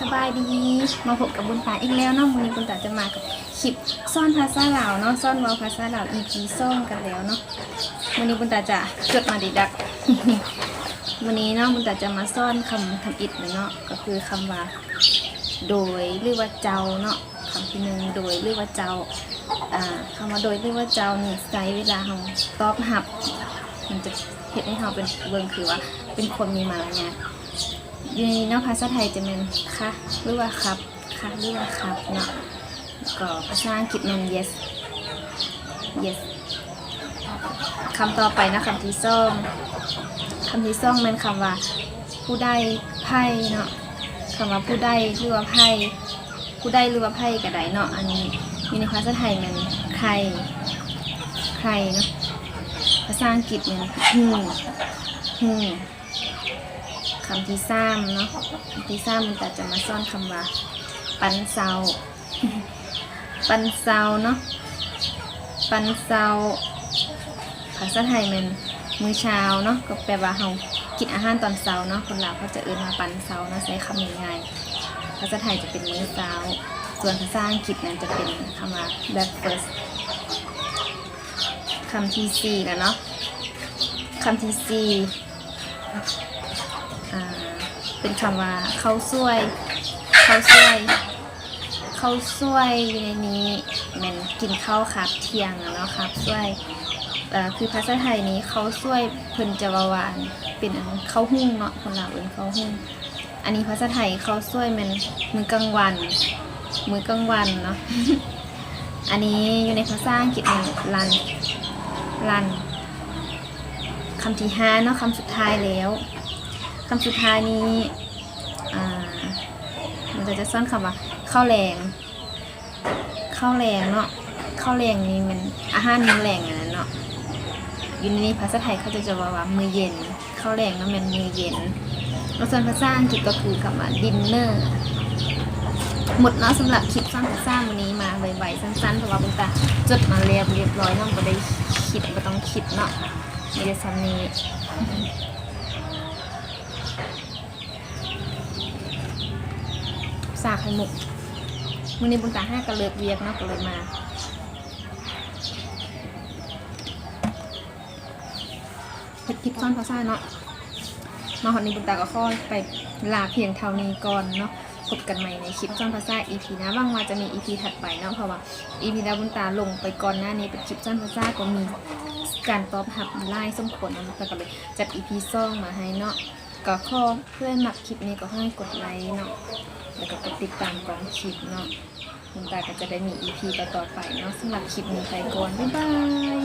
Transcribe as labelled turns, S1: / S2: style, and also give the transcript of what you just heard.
S1: สบายดีมาพบกับบุญตาอีกแล้วเนาะวันนี้บุญตาจะมากับคลิปซ่อนภาษาลาวเนาะซ่อนเว้าภาษาลาว EP 2กันแล้วเนาะวันนี้บุญตาจะจดมาดีดัก วันนี้เนาะบุญตาจะมาซ่อนคำทำอิฐเนาะก็คือคำว่าโดยหรือว่าเจ้าเนาะคำที่หนึ่งโดยหรือว่าเจ้าคำว่าโดยหรือว่าเจ้านี่ใช้เวลาเราตอบหับมันจะเห็นให้เราเป็นเบิ่งคือว่าเป็นคนมีมารยาทอยู่ในเนาะภาษาไทยจะเป็นค่ะหรือว่าครับค่ะหรือว่าครับเนาะก็ภาษาอังกฤษเป็น yes yes คำต่อไปนะคำที่สองเป็นคำว่าผู้ได้ไพ่เนาะคำว่าผู้ได้หรือว่าไพ่ผู้ได้หรือว่าไพ่กระไดเนาะอันนี้อยู่ในภาษาไทยมันใครเนาะภาษาอังกฤษมันคำที่สามเนาะคำที่สามมันจะมาซ่อนคำว่าปันเซา ปันเซาเนาะปันเซาภาษาไทยมันมื้อเช้าเนาะก็แปลว่าเรากินอาหารตอนเช้าเนาะคนลาวเขาจะเอิ้นว่าปันเซาเนาะใช้คำง่ายๆภาษาไทยจะเป็นมื้อเช้าส่วนภาษาอังกฤษนั้นจะเป็นคำว่า breakfast คำที่สี่แล้วเนาะคำที่สี่เป็นคำว่าข้าวซวยอยู่ในนี้มันกินข้าวครับเที่ยงเนาะครับซวยคือภาษาไทยนี้ข้าวซวยเพิ่นจะวานเป็นข้าวหุ้งเนาะคนลาวเอิ้นข้าวหุ้งอันนี้ภาษาไทยข้าวซวยมันมื้อกลางวันเนาะ อันนี้อยู่ในภาษาอังกฤษมันลันคำที่5เนาะคำสุดท้ายแล้วคำสุดท้ายนี้มันจะซ่อนคำว่าข้าวแรงเนาะข้าวแรงนี่มันอาหารมื้อแรงอันนั้นเนาะอยู่ในภาษาไทยเขาจะว่ามื้อเย็นข้าวแรงเนาะมันมื้อเย็นแล้วส่วนภาษาอังกฤษก็คือคำว่า dinner หมดเนาะสำหรับคลิปซ่อนภาษาวันนี้มาไวๆสั้นๆเพราะว่าบุญตาจดมาเรียบร้อยน้องก็ได้คิดไม่ต้องคิดเนาะมีแต่ซ้ำนี้สาไข่มุกมื้อนี้บุญตา5ก็เลิกเวียกเนาะก็เลยมาเฮ็ดคลิปซ่อนภาษาเนาะมาหอดนี้บุญตาก็ค่อยไปลาเพียงเท่านี้ก่อนเนาะพบกันใหม่ในคลิปซ่อนภาษา EP นะว่างว่าจะมี EP ถัดไปเนาะเพราะว่า EP ดาบุญตาลงไปก่อนหน้านี้เป็นคลิปซ่อนภาษาก็มีการตอบรับไล่สมควรนะแล้วก็เลยจัด EP 2มาให้เนาะก็ขอเพื่อนมักคลิปนี้ก็ให้กดไลค์เนาะแล้วก็กดติดตามกองคลิปเนาะบุญตาก็จะได้มี EP ต่อๆไปเนาะสำหรับคลิปนี้ไปก่อนบ๊ายบาย